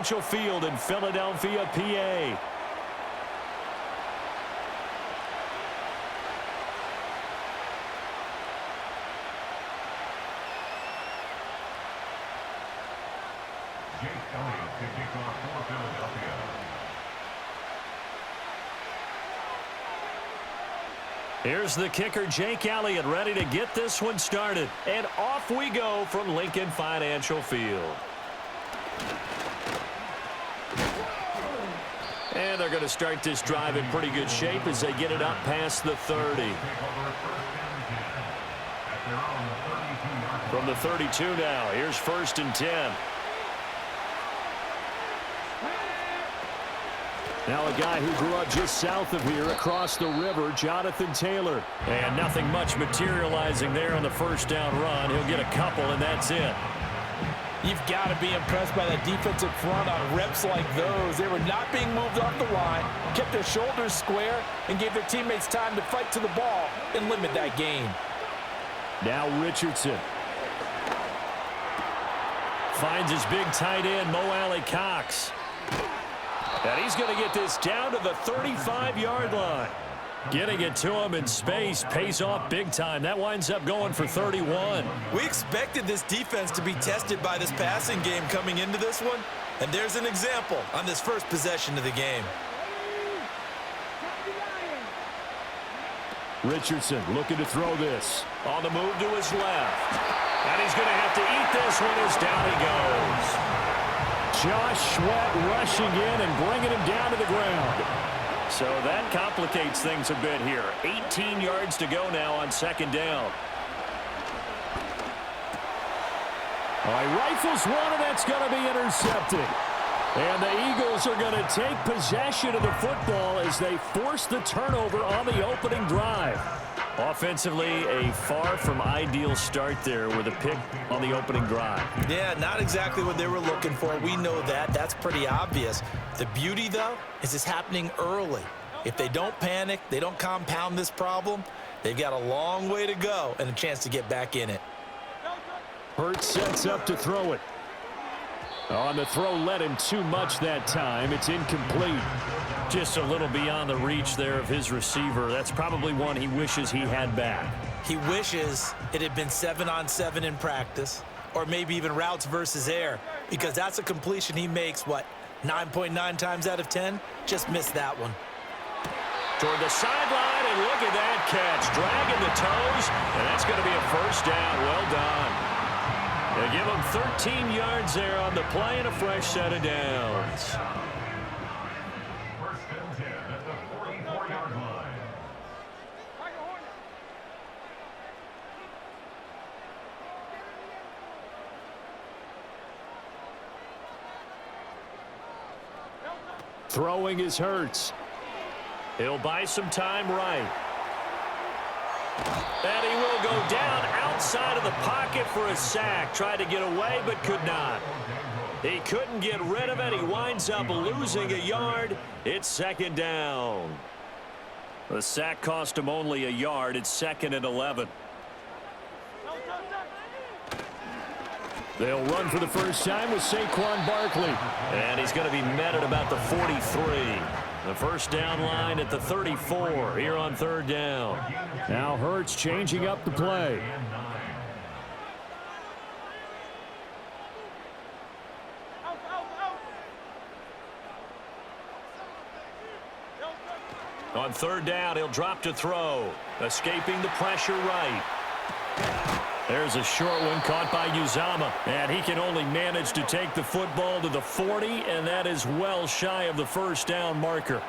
Financial Field in Philadelphia, PA. Here's the kicker, Jake Elliott, ready to get this one started. And off we go from Lincoln Financial Field. And they're going to start this drive in pretty good shape as they get it up past the 30. From the 32 now, here's 1st and 10. Now a guy who grew up just south of here across the river, Jonathan Taylor. And nothing much materializing there on the first down run. He'll get a couple, and that's it. You've got to be impressed by that defensive front on reps like those. They were not being moved off the line, kept their shoulders square, and gave their teammates time to fight to the ball and limit that gain. Now Richardson. Finds his big tight end, Alie-Cox. And he's going to get this down to the 35-yard line. Getting it to him in space pays off big time. That winds up going for 31. We expected this defense to be tested by this passing game coming into this one. And there's an example on this first possession of the game. Richardson looking to throw this. On the move to his left. And he's going to have to eat this one as down he goes. Josh Sweat rushing in and bringing him down to the ground. So that complicates things a bit here. 18 yards to go now on 2nd down. All right, rifles one, and that's going to be intercepted. And the Eagles are going to take possession of the football as they force the turnover on the opening drive. Offensively, a far from ideal start there with a pick on the opening drive. Yeah, not exactly what they were looking for. We know that. That's pretty obvious. The beauty, though, is it's happening early. If they don't panic, they don't compound this problem, they've got a long way to go and a chance to get back in it. Hurts sets up to throw it. On the throw, led him too much that time. It's incomplete. Just a little beyond the reach there of his receiver. That's probably one he wishes he had back. He wishes it had been 7-on-7 in practice, or maybe even routes versus air, because that's a completion he makes, 9.9 times out of 10? Just missed that one. Toward the sideline, and look at that catch. Dragging the toes, and that's going to be a 1st down. Well done. They give him 13 yards there on the play and a fresh set of downs. Throwing is Hurts. He'll buy some time right. And he will go down outside of the pocket for a sack. Tried to get away, but could not. He couldn't get rid of it. He winds up losing a yard. It's 2nd down. The sack cost him only a yard. It's 2nd and 11. They'll run for the first time with Saquon Barkley. And he's going to be met at about the 43. The 1st down line at the 34 here on 3rd down. Now Hurts changing up the play. On 3rd down, he'll drop to throw. Escaping the pressure right. There's a short one caught by Uzama. And he can only manage to take the football to the 40, and that is well shy of the 1st down marker.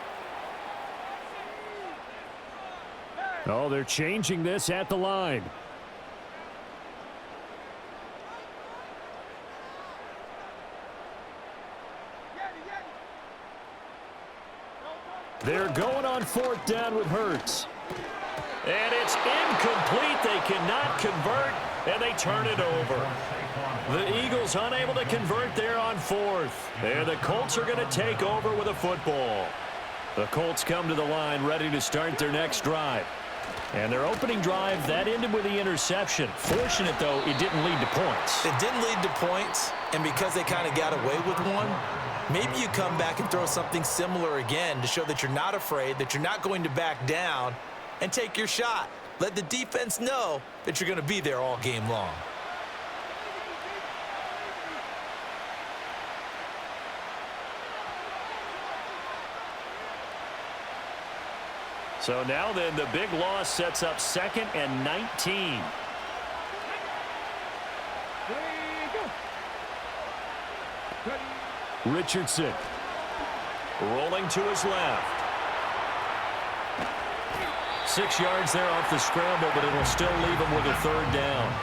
Oh, they're changing this at the line. They're going on 4th down with Hurts. And it's incomplete. They cannot convert, and they turn it over. The Eagles unable to convert there on 4th. And the Colts are going to take over with a football. The Colts come to the line ready to start their next drive. And their opening drive, that ended with the interception. Fortunate, though, it didn't lead to points. It didn't lead to points, and because they kind of got away with one, Maybe you come back and throw something similar again to show that you're not afraid, that you're not going to back down, and take your shot. Let the defense know that you're going to be there all game long. So now then, the big loss sets up 2nd and 19. Richardson rolling to his left. 6 yards there off the scramble, but it'll still leave him with a 3rd down.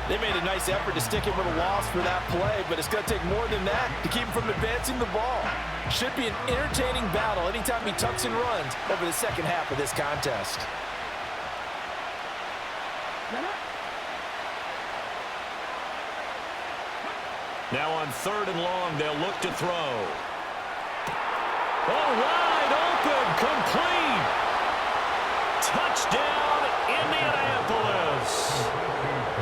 They made a nice effort to stick him with a loss for that play, but it's going to take more than that to keep him from advancing the ball. Should be an entertaining battle anytime he tucks and runs over the second half of this contest. Now on 3rd and long, they'll look to throw. Oh, wide open, complete. Touchdown, Indianapolis.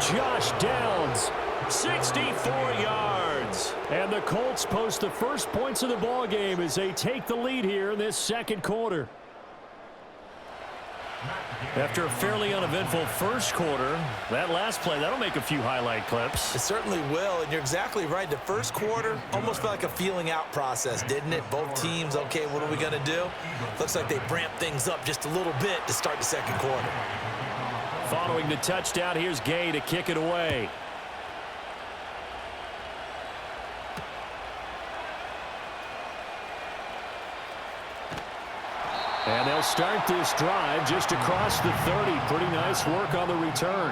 Josh Downs, 64 yards. And the Colts post the first points of the ball game as they take the lead here in this 2nd quarter. After a fairly uneventful first quarter, that last play, that'll make a few highlight clips. It certainly will, and you're exactly right. The first quarter almost felt like a feeling out process, didn't it? Both teams, okay, what are we going to do? Looks like they ramped things up just a little bit to start the 2nd quarter. Following the touchdown, here's Gay to kick it away. And they'll start this drive just across the 30. Pretty nice work on the return.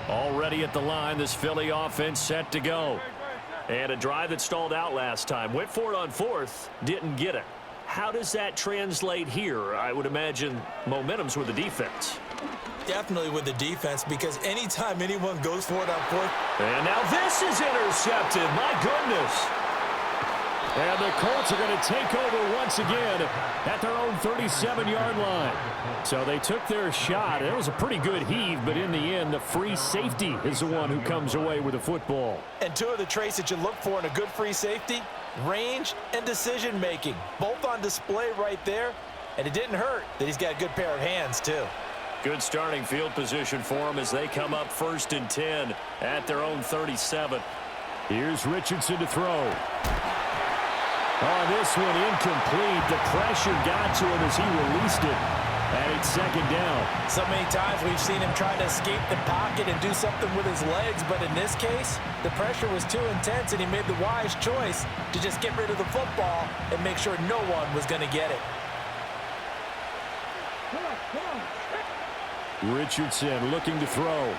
Already at the line, this Philly offense set to go. And a drive that stalled out last time. Went for it on 4th, didn't get it. How does that translate here? I would imagine momentum's with the defense. Definitely with the defense, because anytime anyone goes for it on 4th. And now this is intercepted. My goodness. And the Colts are going to take over once again at their own 37-yard line. So they took their shot. It was a pretty good heave, but in the end, the free safety is the one who comes away with the football. And 2 of the traits that you look for in a good free safety, range and decision-making, both on display right there. And it didn't hurt that he's got a good pair of hands, too. Good starting field position for them as they come up 1st and 10 at their own 37. Here's Richardson to throw. Oh, this one incomplete. The pressure got to him as he released it. And it's 2nd down. So many times we've seen him try to escape the pocket and do something with his legs, but in this case, the pressure was too intense and he made the wise choice to just get rid of the football and make sure no one was going to get it. Richardson looking to throw.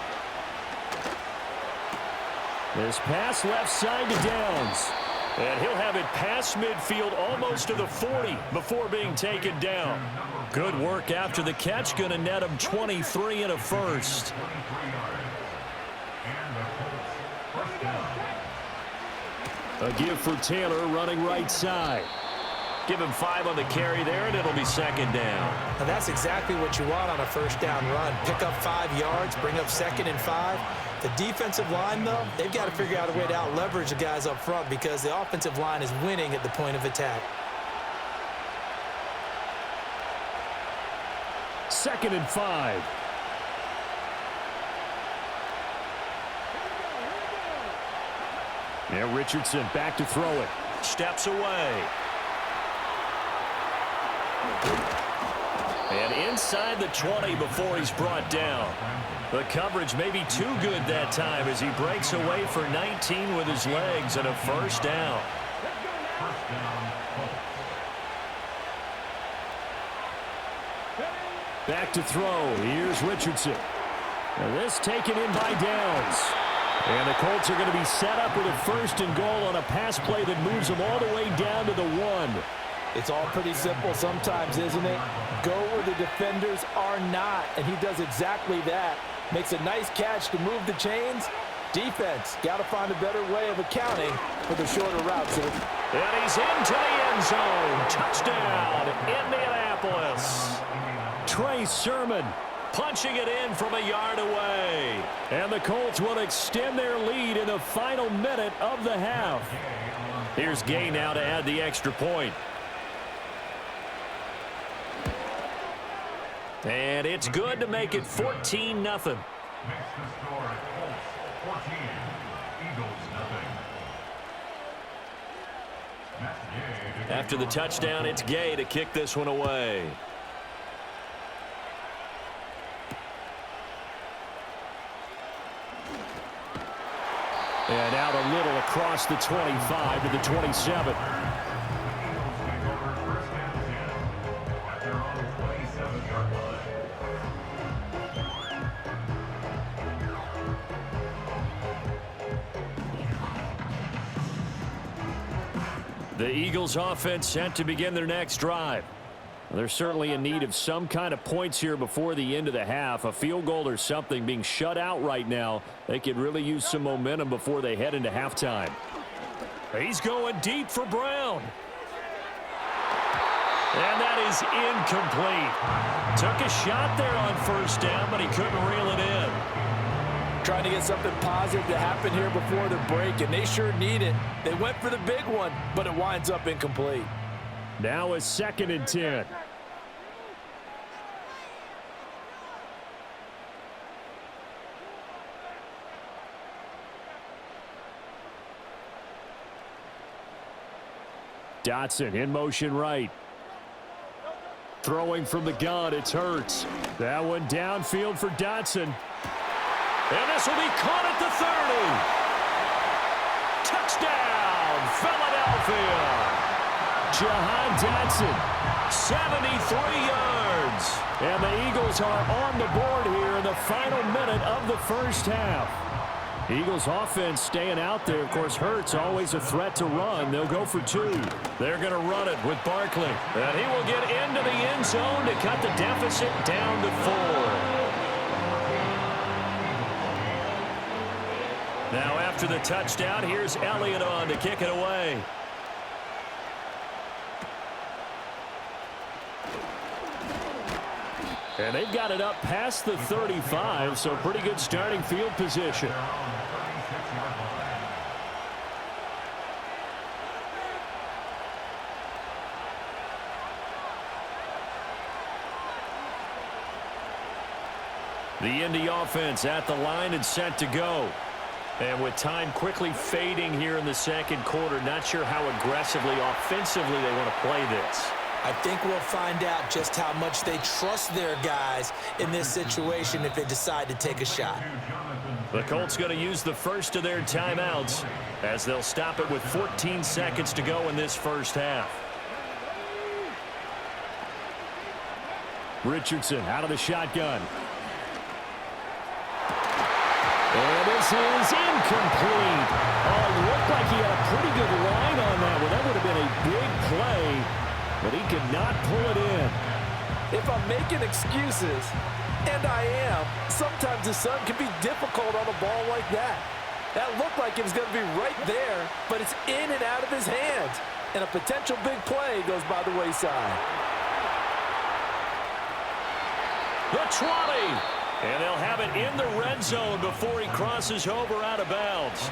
This pass left side to Downs. And he'll have it past midfield almost to the 40 before being taken down. Good work after the catch. Going to net him 23 and a first. A give for Taylor running right side. Give him 5 on the carry there, and it'll be 2nd down. And that's exactly what you want on a 1st down run. Pick up 5 yards, bring up 2nd and 5. The defensive line, though, they've got to figure out a way to out-leverage the guys up front because the offensive line is winning at the point of attack. 2nd and 5. Now Richardson back to throw it. Steps away. And inside the 20 before he's brought down. The coverage may be too good that time as he breaks away for 19 with his legs and a 1st down. Back to throw. Here's Richardson. Now this taken in by Downs. And the Colts are going to be set up with a 1st and goal on a pass play that moves them all the way down to the 1. It's all pretty simple sometimes, isn't it? Go where the defenders are not, and he does exactly that. Makes a nice catch to move the chains. Defense, got to find a better way of accounting for the shorter routes. And he's into the end zone. Touchdown, Indianapolis. Trey Sermon punching it in from a yard away. And the Colts will extend their lead in the final minute of the half. Here's Gay now to add the extra point. And it's good to make it 14-0. Makes the score Colts 14, Eagles nothing. After the touchdown, it's Gay to kick this one away. And out a little across the 25 to the 27. The Eagles offense set to begin their next drive. They're certainly in need of some kind of points here before the end of the half. A field goal or something. Being shut out right now, they could really use some momentum before they head into halftime. He's going deep for Brown. And that is incomplete. Took a shot there on first down, but he couldn't reel it in. Trying to get something positive to happen here before the break, and they sure need it. They went for the big one, but it winds up incomplete. Now a 2nd and 10. Dotson in motion right. Throwing from the gun, it's Hurts. That one downfield for Dotson. And this will be caught at the 30. Touchdown, Philadelphia. Jahan Dotson, 73 yards. And the Eagles are on the board here in the final minute of the first half. Eagles offense staying out there. Of course, Hurts always a threat to run. They'll go for 2. They're going to run it with Barkley. And he will get into the end zone to cut the deficit down to 4. Now after the touchdown, here's Elliott on to kick it away. And they've got it up past the 35, so pretty good starting field position. The Indy offense at the line and set to go. And with time quickly fading here in the second quarter, not sure how aggressively, offensively they want to play this. I think we'll find out just how much they trust their guys in this situation if they decide to take a shot. The Colts going to use the first of their timeouts as they'll stop it with 14 seconds to go in this first half. Richardson out of the shotgun. And this is incomplete. Oh, it looked like he had a pretty good line on that one. That would have been a big play, but he could not pull it in. If I'm making excuses, and I am, sometimes the sun can be difficult on a ball like that. That looked like it was going to be right there, but it's in and out of his hands. And a potential big play goes by the wayside. The 20. And they'll have it in the red zone before he crosses over out of bounds.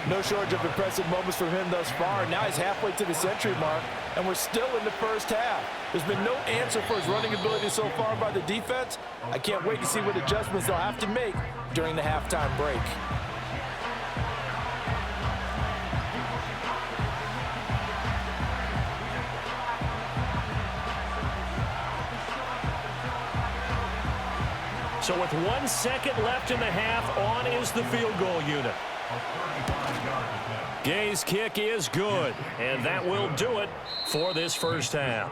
No shortage of impressive moments from him thus far. Now he's halfway to the century mark, and we're still in the first half. There's been no answer for his running ability so far by the defense. I can't wait to see what adjustments they'll have to make during the halftime break. So with 1 second left in the half, on is the field goal unit. Gay's kick is good, and that will do it for this first half.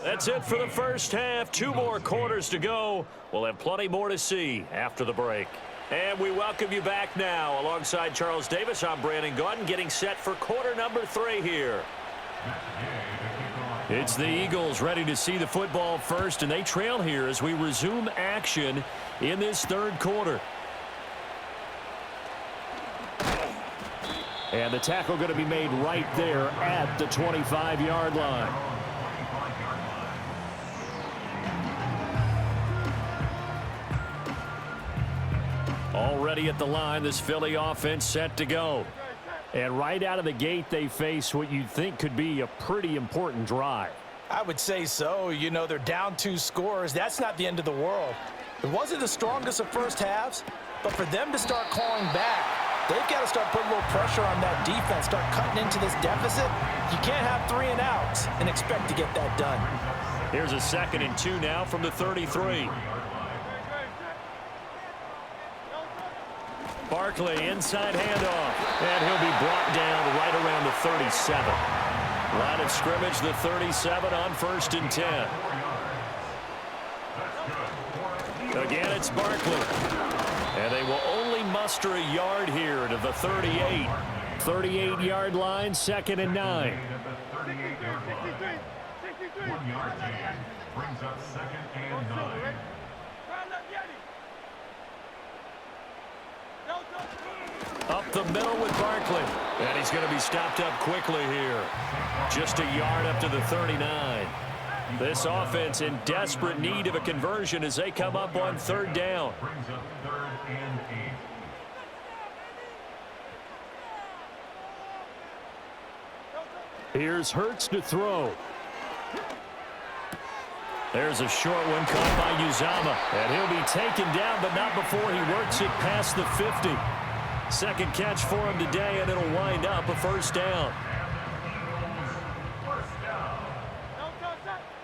That's it for the first half. 2 more quarters to go. We'll have plenty more to see after the break. And we welcome you back now. Alongside Charles Davis, I'm Brandon Gaudin, getting set for quarter number 3 here. It's the Eagles ready to see the football first, and they trail here as we resume action in this third quarter. And the tackle going to be made right there at the 25-yard line. Already at the line, this Philly offense set to go. And right out of the gate, they face what you'd think could be a pretty important drive. I would say so. You know, they're down 2 scores. That's not the end of the world. It wasn't the strongest of first halves, but for them to start clawing back, they've got to start putting a little pressure on that defense, start cutting into this deficit. You can't have 3 and outs and expect to get that done. Here's a 2nd and 2 now from the 33. Barkley inside handoff, and he'll be brought down right around the 37. Line of scrimmage, the 37 on 1st and 10. Again, it's Barkley. And they will only muster a yard here to the 38. 38-yard line, 2nd and 9. 1 yard gain brings up 2nd and 9. Up the middle with Barkley. And he's going to be stopped up quickly here. Just a yard up to the 39. This offense in desperate need of a conversion as they come up on 3rd down. Brings up 3rd and 8. Here's Hurts to throw. There's a short one caught by Uzama. And he'll be taken down, but not before he works it past the 50. 2nd catch for him today, and it'll wind up a 1st down.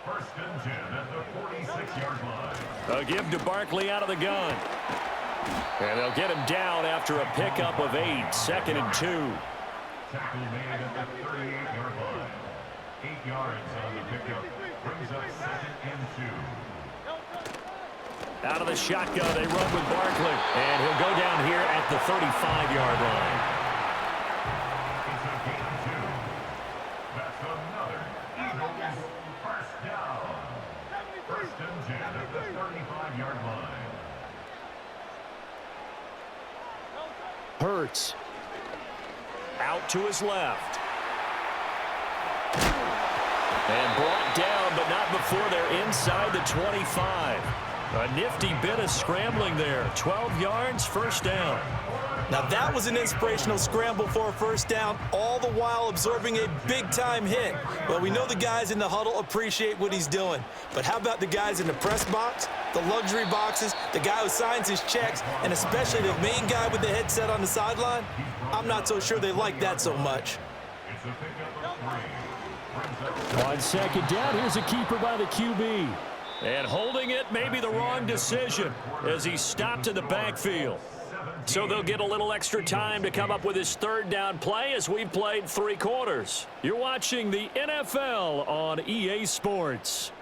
First and 10 at the 46-yard line. A give to Barkley out of the gun. And they'll get him down after a pickup of 8. 2nd and 2. Tackle made at the 38-yard line. 8 yards on the pickup. Brings up 2nd and 2. Out of the shotgun, they run with Barkley. And he'll go down here at the 35-yard line. It's a gain of 2. That's another Eagles first down. First and 10 at the 35-yard line. Hurts. Out to his left. And brought down, but not before they're inside the 25. A nifty bit of scrambling there. 12 yards, 1st down. Now that was an inspirational scramble for a 1st down, all the while absorbing a big-time hit. Well, we know the guys in the huddle appreciate what he's doing. But how about the guys in the press box, the luxury boxes, the guy who signs his checks, and especially the main guy with the headset on the sideline? I'm not so sure they like that so much. It's a pickup of 3. On 2nd down, here's a keeper by the QB. And holding it may be the wrong decision as he stopped in the backfield. So they'll get a little extra time to come up with his 3rd down play as we've played 3 quarters. You're watching the NFL on EA Sports.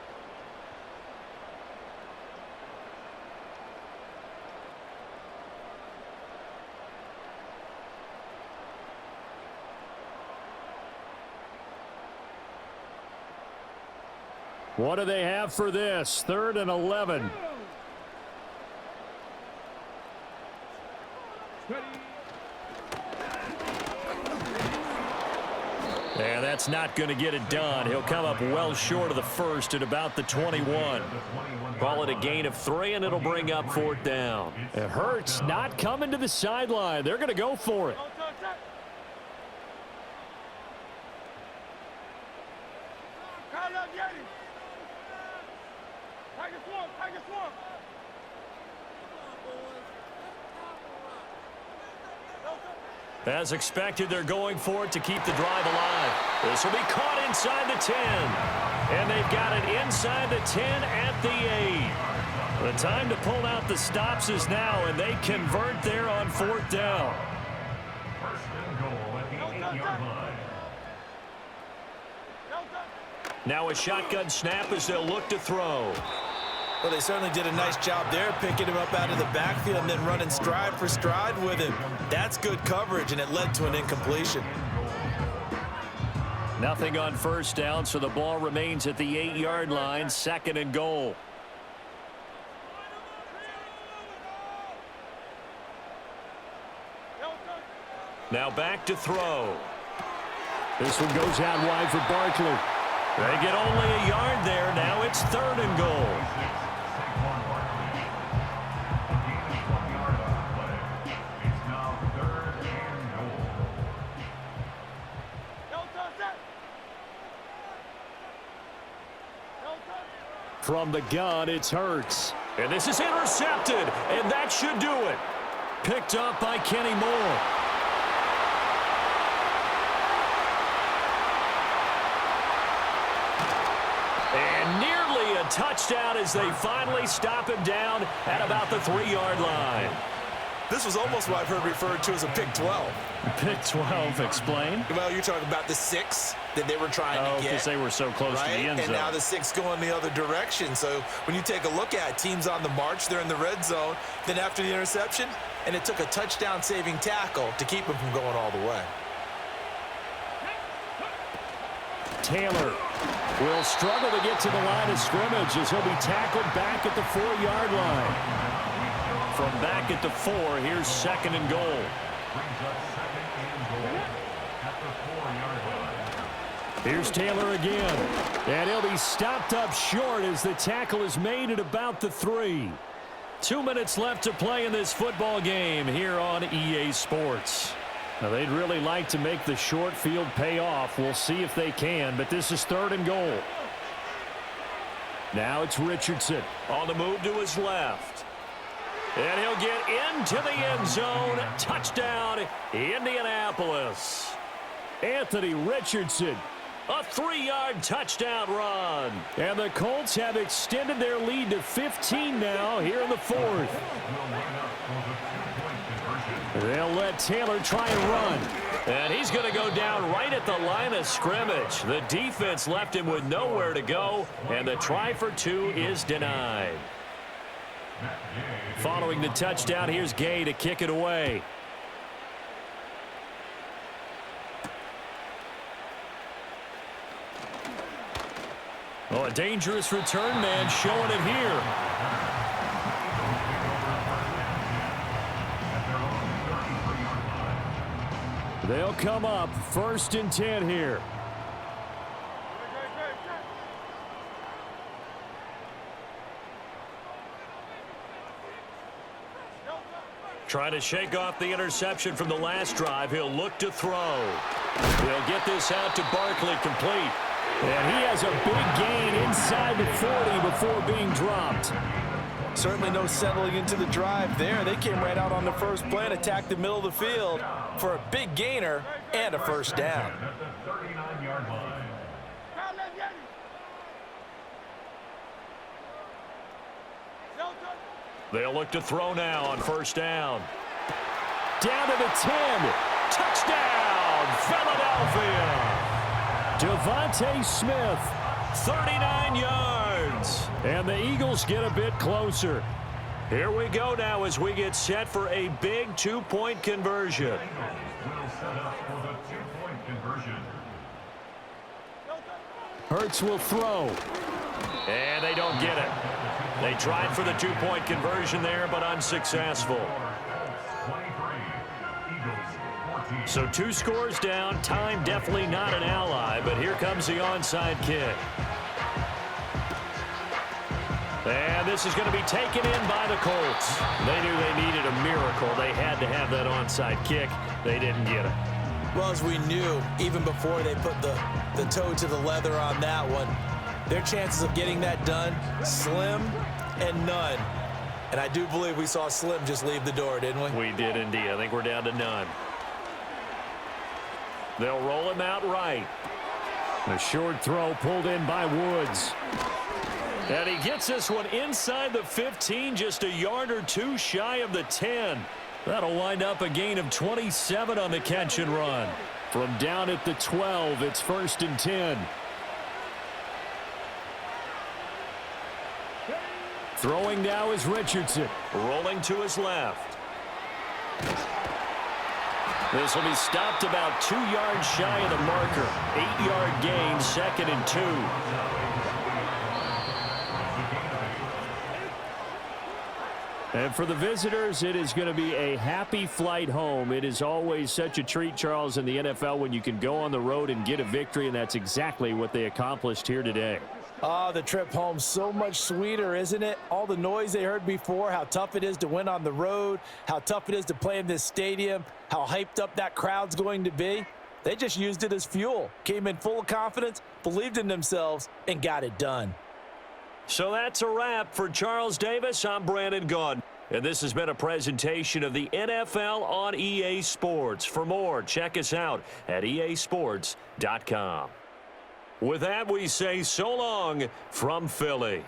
What do they have for this? 3rd and 11. And that's not going to get it done. He'll come up well short of the 1st at about the 21. Call it a gain of 3, and it'll bring up 4th down. It hurts not coming to the sideline. They're going to go for it. As expected, they're going for it to keep the drive alive. This will be caught inside the 10. And they've got it inside the 10 at the 8. The time to pull out the stops is now, and they convert there on 4th down. First and goal at the 8-yard line. Now a shotgun snap as they'll look to throw. Well, they certainly did a nice job there, picking him up out of the backfield and then running stride for stride with him. That's good coverage, and it led to an incompletion. Nothing on 1st down, so the ball remains at the 8-yard line, 2nd and goal. Now back to throw. This one goes out wide for Barkley. They get only a yard there. Now it's 3rd and goal. From the gun, it's Hurts. And this is intercepted, and that should do it. Picked up by Kenny Moore. And nearly a touchdown as they finally stop him down at about the 3-yard line. This was almost what I've heard referred to as a pick 12. Pick 12, explain. Well, you're talking about the 6 that they were trying to get. Because they were so close to the end zone. And now the 6 going the other direction. So when you take a look at teams on the march, they're in the red zone. Then after the interception, and it took a touchdown-saving tackle to keep them from going all the way. Taylor will struggle to get to the line of scrimmage as he'll be tackled back at the 4-yard line. From back at the 4, here's 2nd and goal. Here's Taylor again. And he'll be stopped up short as the tackle is made at about the 3. 2 minutes left to play in this football game here on EA Sports. Now, they'd really like to make the short field pay off. We'll see if they can, but this is 3rd and goal. Now it's Richardson on the move to his left. And he'll get into the end zone. Touchdown, Indianapolis. Anthony Richardson, a 3-yard touchdown run. And the Colts have extended their lead to 15 now here in the 4th. They'll let Taylor try and run. And he's going to go down right at the line of scrimmage. The defense left him with nowhere to go, and the try for 2 is denied. Following the touchdown, here's Gay to kick it away. Oh, a dangerous return man showing it here. They'll come up 1st and 10 here. Trying to shake off the interception from the last drive. He'll look to throw. He'll get this out to Barkley, complete. And he has a big gain inside the 40 before being dropped. Certainly no settling into the drive there. They came right out on the first play and attacked the middle of the field for a big gainer and a 1st down. They'll look to throw now on 1st down. Down to the 10. Touchdown, Philadelphia. Devontae Smith, 39 yards. And the Eagles get a bit closer. Here we go now as we get set for a big 2-point conversion. Hurts will throw. And they don't get it. They tried for the 2-point conversion there, but unsuccessful. So 2 scores down. Time definitely not an ally, but here comes the onside kick. And this is going to be taken in by the Colts. They knew they needed a miracle. They had to have that onside kick. They didn't get it. Well, as we knew, even before they put the toe to the leather on that one, their chances of getting that done, slim and none. And I do believe we saw Slim just leave the door, didn't we? We did indeed. I think we're down to none. They'll roll him out right. The short throw pulled in by Woods. And he gets this one inside the 15, just a yard or 2 shy of the 10. That'll wind up a gain of 27 on the catch and run. From down at the 12, it's 1st and 10. Throwing now is Richardson. Rolling to his left. This will be stopped about 2 yards shy of the marker. 8-yard gain, 2nd and 2. And for the visitors, it is going to be a happy flight home. It is always such a treat, Charles, in the NFL when you can go on the road and get a victory, and that's exactly what they accomplished here today. The trip home so much sweeter, isn't it? All the noise they heard before, how tough it is to win on the road, how tough it is to play in this stadium, how hyped up that crowd's going to be. They just used it as fuel, came in full of confidence, believed in themselves, and got it done. So that's a wrap. For Charles Davis, I'm Brandon Gaudin. And this has been a presentation of the NFL on EA Sports. For more, check us out at easports.com. With that, we say so long from Philly.